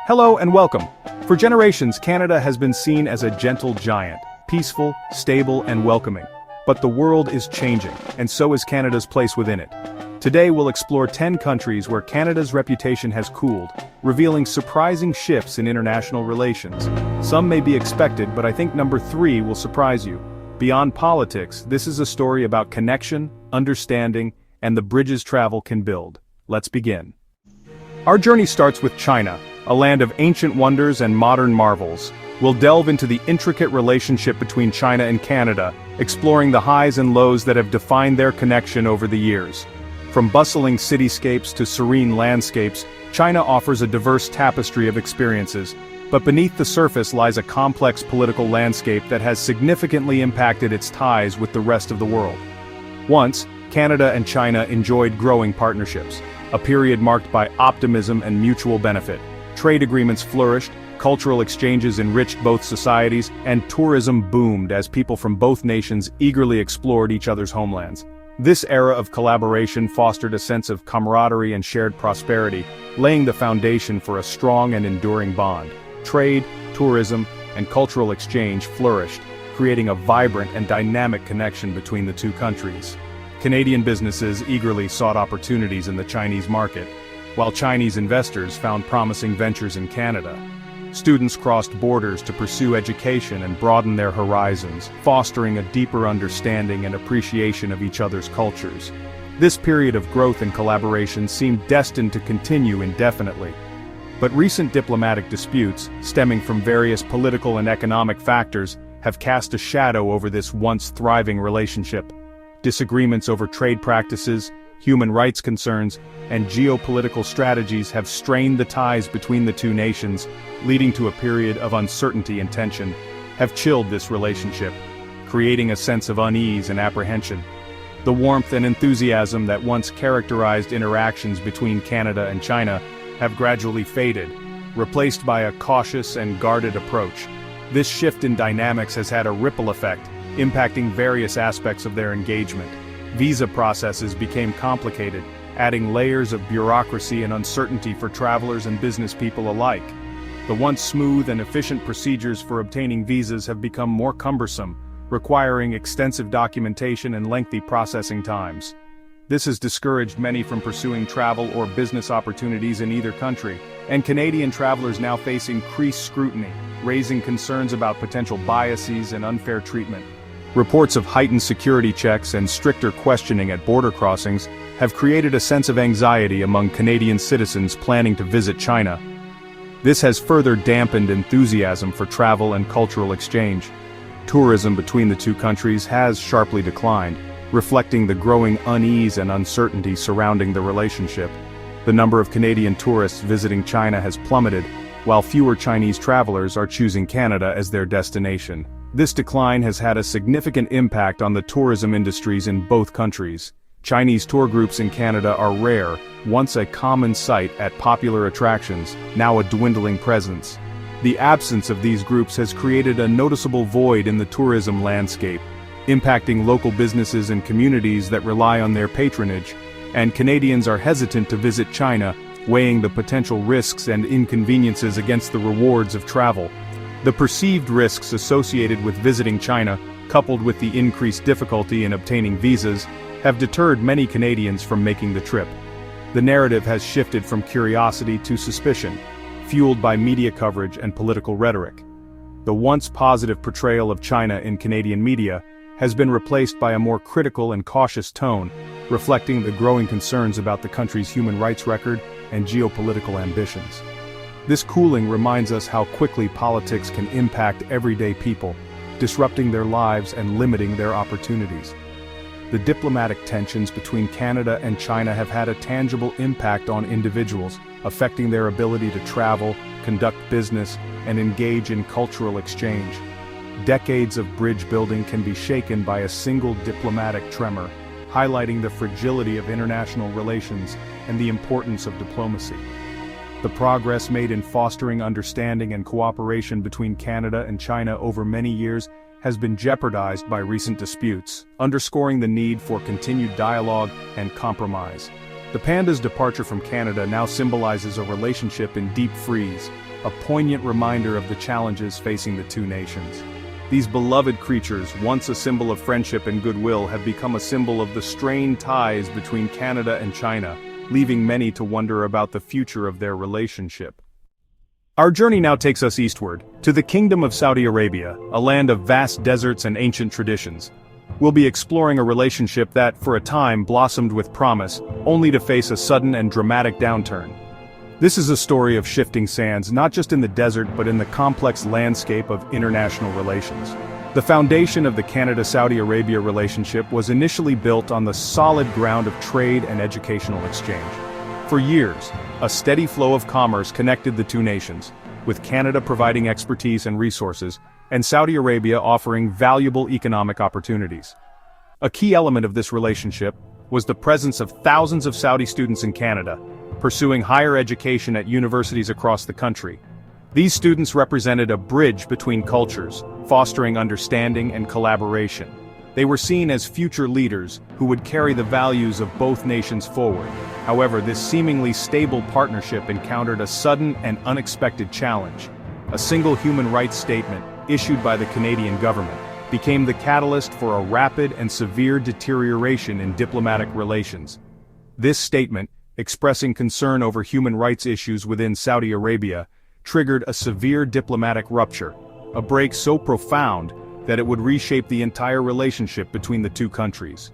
Hello and welcome. For generations, Canada has been seen as a gentle giant, peaceful, stable, and welcoming. But the world is changing, and so is Canada's place within it. Today we'll explore 10 countries where Canada's reputation has cooled, revealing surprising shifts in international relations. Some may be expected, but I think number 3 will surprise you. Beyond politics, this is a story about connection, understanding, and the bridges travel can build. Let's begin. Our journey starts with China, a land of ancient wonders and modern marvels. We'll delve into the intricate relationship between China and Canada, exploring the highs and lows that have defined their connection over the years. From bustling cityscapes to serene landscapes, China offers a diverse tapestry of experiences. But beneath the surface lies a complex political landscape that has significantly impacted its ties with the rest of the world. Once, Canada and China enjoyed growing partnerships, a period marked by optimism and mutual benefit. Trade agreements flourished, cultural exchanges enriched both societies, and tourism boomed as people from both nations eagerly explored each other's homelands. This era of collaboration fostered a sense of camaraderie and shared prosperity, laying the foundation for a strong and enduring bond. Trade, tourism, and cultural exchange flourished, creating a vibrant and dynamic connection between the two countries. Canadian businesses eagerly sought opportunities in the Chinese market, while Chinese investors found promising ventures in Canada. Students crossed borders to pursue education and broaden their horizons, fostering a deeper understanding and appreciation of each other's cultures. This period of growth and collaboration seemed destined to continue indefinitely. But recent diplomatic disputes, stemming from various political and economic factors, have cast a shadow over this once thriving relationship. Disagreements over trade practices, human rights concerns, and geopolitical strategies have strained the ties between the two nations, leading to a period of uncertainty and tension, have chilled this relationship, creating a sense of unease and apprehension. The warmth and enthusiasm that once characterized interactions between Canada and China have gradually faded, replaced by a cautious and guarded approach. This shift in dynamics has had a ripple effect, impacting various aspects of their engagement. Visa processes became complicated, adding layers of bureaucracy and uncertainty for travelers and business people alike. The once smooth and efficient procedures for obtaining visas have become more cumbersome, requiring extensive documentation and lengthy processing times. This has discouraged many from pursuing travel or business opportunities in either country, and Canadian travelers now face increased scrutiny, raising concerns about potential biases and unfair treatment. Reports of heightened security checks and stricter questioning at border crossings have created a sense of anxiety among Canadian citizens planning to visit China. This has further dampened enthusiasm for travel and cultural exchange. Tourism between the two countries has sharply declined, reflecting the growing unease and uncertainty surrounding the relationship. The number of Canadian tourists visiting China has plummeted, while fewer Chinese travelers are choosing Canada as their destination. This decline has had a significant impact on the tourism industries in both countries. Chinese tour groups in Canada are rare, once a common sight at popular attractions, now a dwindling presence. The absence of these groups has created a noticeable void in the tourism landscape, impacting local businesses and communities that rely on their patronage, and Canadians are hesitant to visit China, weighing the potential risks and inconveniences against the rewards of travel. The perceived risks associated with visiting China, coupled with the increased difficulty in obtaining visas, have deterred many Canadians from making the trip. The narrative has shifted from curiosity to suspicion, fueled by media coverage and political rhetoric. The once positive portrayal of China in Canadian media has been replaced by a more critical and cautious tone, reflecting the growing concerns about the country's human rights record and geopolitical ambitions. This cooling reminds us how quickly politics can impact everyday people, disrupting their lives and limiting their opportunities. The diplomatic tensions between Canada and China have had a tangible impact on individuals, affecting their ability to travel, conduct business, and engage in cultural exchange. Decades of bridge building can be shaken by a single diplomatic tremor, highlighting the fragility of international relations and the importance of diplomacy. The progress made in fostering understanding and cooperation between Canada and China over many years has been jeopardized by recent disputes, underscoring the need for continued dialogue and compromise. The panda's departure from Canada now symbolizes a relationship in deep freeze, a poignant reminder of the challenges facing the two nations. These beloved creatures, once a symbol of friendship and goodwill, have become a symbol of the strained ties between Canada and China, leaving many to wonder about the future of their relationship. Our journey now takes us eastward, to the Kingdom of Saudi Arabia, a land of vast deserts and ancient traditions. We'll be exploring a relationship that, for a time, blossomed with promise, only to face a sudden and dramatic downturn. This is a story of shifting sands, not just in the desert but in the complex landscape of international relations. The foundation of the Canada-Saudi Arabia relationship was initially built on the solid ground of trade and educational exchange. For years, a steady flow of commerce connected the two nations, with Canada providing expertise and resources, and Saudi Arabia offering valuable economic opportunities. A key element of this relationship was the presence of thousands of Saudi students in Canada, pursuing higher education at universities across the country. These students represented a bridge between cultures, fostering understanding and collaboration. They were seen as future leaders who would carry the values of both nations forward. However, this seemingly stable partnership encountered a sudden and unexpected challenge. A single human rights statement, issued by the Canadian government, became the catalyst for a rapid and severe deterioration in diplomatic relations. This statement, expressing concern over human rights issues within Saudi Arabia, triggered a severe diplomatic rupture, a break so profound that it would reshape the entire relationship between the two countries.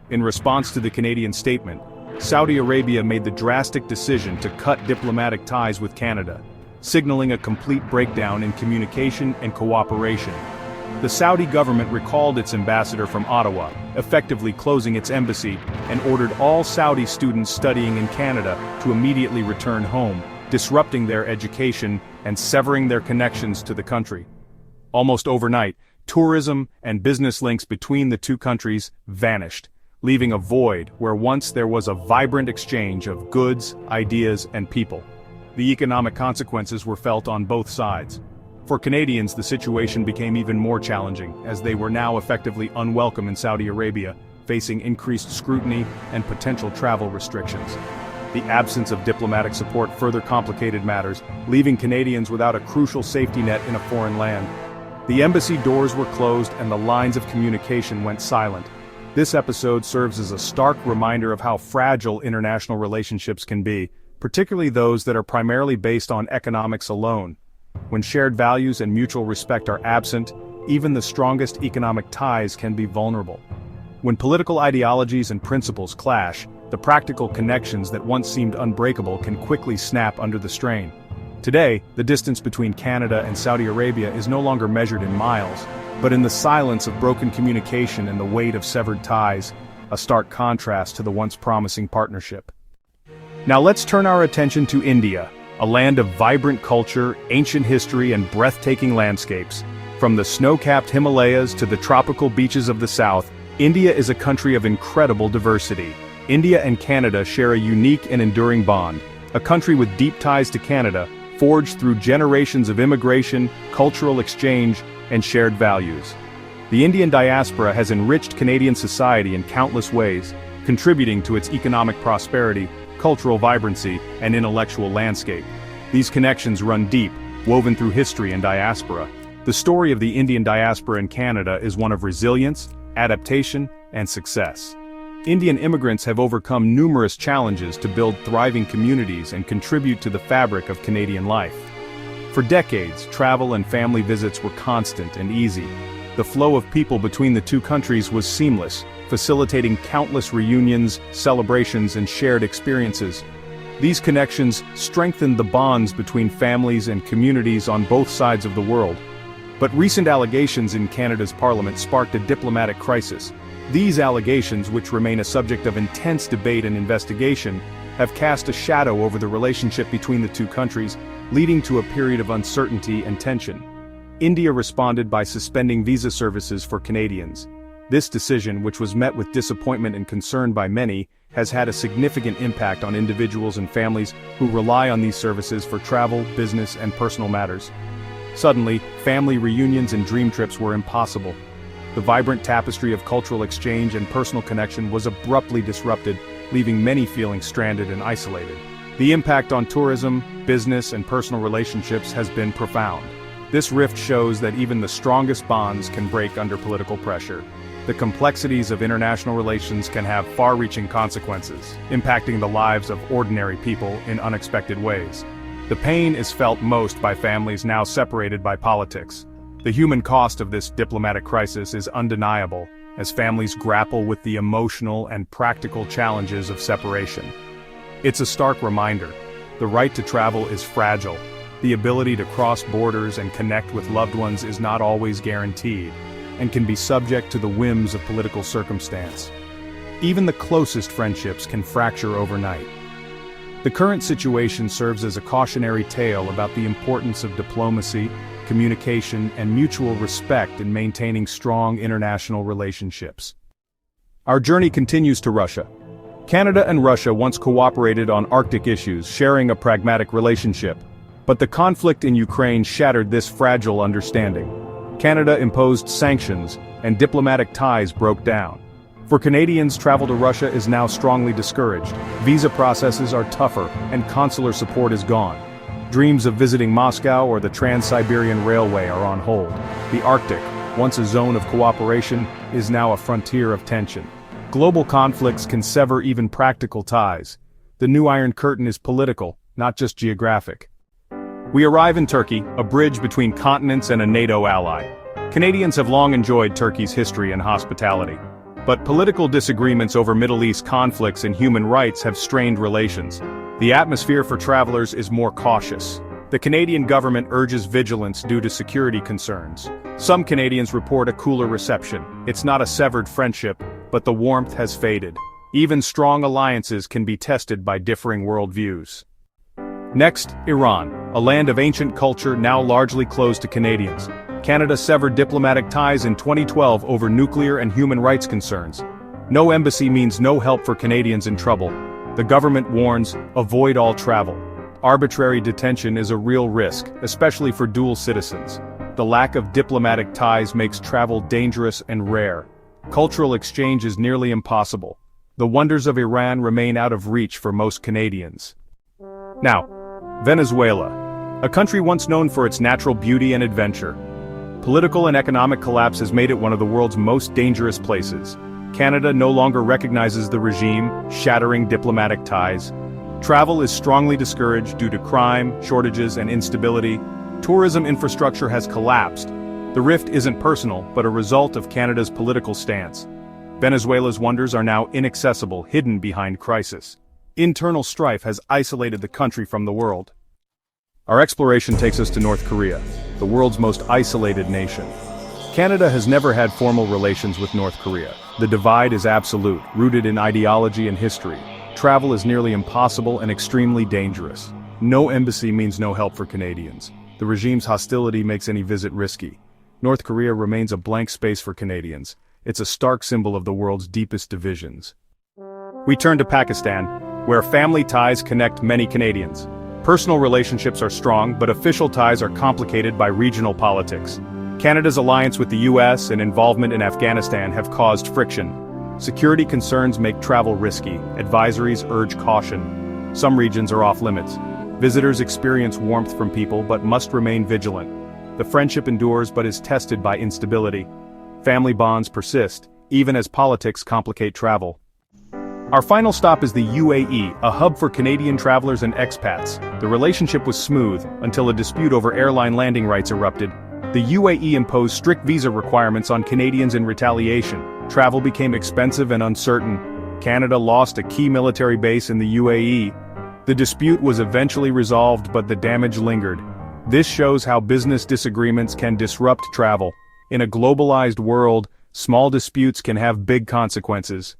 In response to the Canadian statement, Saudi Arabia made the drastic decision to cut diplomatic ties with Canada, signaling a complete breakdown in communication and cooperation. The Saudi government recalled its ambassador from Ottawa, effectively closing its embassy, and ordered all Saudi students studying in Canada to immediately return home, disrupting their education and severing their connections to the country. Almost overnight, tourism and business links between the two countries vanished, leaving a void where once there was a vibrant exchange of goods, ideas, and people. The economic consequences were felt on both sides. For Canadians, the situation became even more challenging, as they were now effectively unwelcome in Saudi Arabia, facing increased scrutiny and potential travel restrictions. The absence of diplomatic support further complicated matters, leaving Canadians without a crucial safety net in a foreign land. The embassy doors were closed and the lines of communication went silent. This episode serves as a stark reminder of how fragile international relationships can be, particularly those that are primarily based on economics alone. When shared values and mutual respect are absent, even the strongest economic ties can be vulnerable. When political ideologies and principles clash, the practical connections that once seemed unbreakable can quickly snap under the strain. Today, the distance between Canada and Saudi Arabia is no longer measured in miles, but in the silence of broken communication and the weight of severed ties, a stark contrast to the once promising partnership. Now let's turn our attention to India, a land of vibrant culture, ancient history, and breathtaking landscapes. From the snow-capped Himalayas to the tropical beaches of the south, India is a country of incredible diversity. India and Canada share a unique and enduring bond, a country with deep ties to Canada, forged through generations of immigration, cultural exchange, and shared values. The Indian diaspora has enriched Canadian society in countless ways, contributing to its economic prosperity, cultural vibrancy, and intellectual landscape. These connections run deep, woven through history and diaspora. The story of the Indian diaspora in Canada is one of resilience, adaptation, and success. Indian immigrants have overcome numerous challenges to build thriving communities and contribute to the fabric of Canadian life. For decades, travel and family visits were constant and easy. The flow of people between the two countries was seamless, facilitating countless reunions, celebrations, and shared experiences. These connections strengthened the bonds between families and communities on both sides of the world. But recent allegations in Canada's parliament sparked a diplomatic crisis. These allegations, which remain a subject of intense debate and investigation, have cast a shadow over the relationship between the two countries, leading to a period of uncertainty and tension. India responded by suspending visa services for Canadians. This decision, which was met with disappointment and concern by many, has had a significant impact on individuals and families who rely on these services for travel, business, and personal matters. Suddenly, family reunions and dream trips were impossible. The vibrant tapestry of cultural exchange and personal connection was abruptly disrupted, leaving many feeling stranded and isolated. The impact on tourism, business, and personal relationships has been profound. This rift shows that even the strongest bonds can break under political pressure. The complexities of international relations can have far-reaching consequences, impacting the lives of ordinary people in unexpected ways. The pain is felt most by families now separated by politics. The human cost of this diplomatic crisis is undeniable, as families grapple with the emotional and practical challenges of separation. It's a stark reminder: the right to travel is fragile. The ability to cross borders and connect with loved ones is not always guaranteed, and can be subject to the whims of political circumstance. Even the closest friendships can fracture overnight. The current situation serves as a cautionary tale about the importance of diplomacy, communication, and mutual respect in maintaining strong international relationships. Our journey continues to Russia. Canada and Russia once cooperated on Arctic issues, sharing a pragmatic relationship. But the conflict in Ukraine shattered this fragile understanding. Canada imposed sanctions, and diplomatic ties broke down. For Canadians, travel to Russia is now strongly discouraged. Visa processes are tougher, and consular support is gone. Dreams of visiting Moscow or the Trans-Siberian Railway are on hold. The Arctic, once a zone of cooperation, is now a frontier of tension. Global conflicts can sever even practical ties. The new Iron Curtain is political, not just geographic. We arrive in Turkey, a bridge between continents and a NATO ally. Canadians have long enjoyed Turkey's history and hospitality. But political disagreements over Middle East conflicts and human rights have strained relations. The atmosphere for travelers is more cautious. The Canadian government urges vigilance due to security concerns. Some Canadians report a cooler reception. It's not a severed friendship, but the warmth has faded. Even strong alliances can be tested by differing worldviews. Next, Iran, a land of ancient culture now largely closed to Canadians. Canada severed diplomatic ties in 2012 over nuclear and human rights concerns. No embassy means no help for Canadians in trouble. The government warns, avoid all travel. Arbitrary detention is a real risk, especially for dual citizens. The lack of diplomatic ties makes travel dangerous and rare. Cultural exchange is nearly impossible. The wonders of Iran remain out of reach for most Canadians. Now, Venezuela, a country once known for its natural beauty and adventure. Political and economic collapse has made it one of the world's most dangerous places. Canada no longer recognizes the regime, shattering diplomatic ties. Travel is strongly discouraged due to crime, shortages, and instability. Tourism infrastructure has collapsed. The rift isn't personal, but a result of Canada's political stance. Venezuela's wonders are now inaccessible, hidden behind crisis. Internal strife has isolated the country from the world. Our exploration takes us to North Korea, the world's most isolated nation. Canada has never had formal relations with North Korea. The divide is absolute, rooted in ideology and history. Travel is nearly impossible and extremely dangerous. No embassy means no help for Canadians. The regime's hostility makes any visit risky. North Korea remains a blank space for Canadians. It's a stark symbol of the world's deepest divisions. We turn to Pakistan, where family ties connect many Canadians. Personal relationships are strong, but official ties are complicated by regional politics. Canada's alliance with the US and involvement in Afghanistan have caused friction. Security concerns make travel risky. Advisories urge caution. Some regions are off limits. Visitors experience warmth from people but must remain vigilant. The friendship endures but is tested by instability. Family bonds persist, even as politics complicate travel. Our final stop is the UAE, a hub for Canadian travelers and expats. The relationship was smooth, until a dispute over airline landing rights erupted. The UAE imposed strict visa requirements on Canadians in retaliation. Travel became expensive and uncertain. Canada lost a key military base in the UAE. The dispute was eventually resolved, but the damage lingered. This shows how business disagreements can disrupt travel. In a globalized world, small disputes can have big consequences.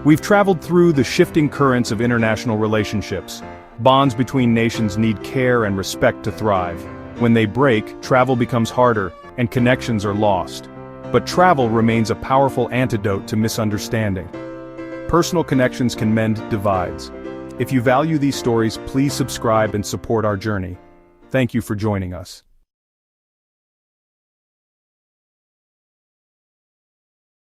We've traveled through the shifting currents of international relationships. Bonds between nations need care and respect to thrive. When they break, travel becomes harder, and connections are lost. But travel remains a powerful antidote to misunderstanding. Personal connections can mend divides. If you value these stories, please subscribe and support our journey. Thank you for joining us.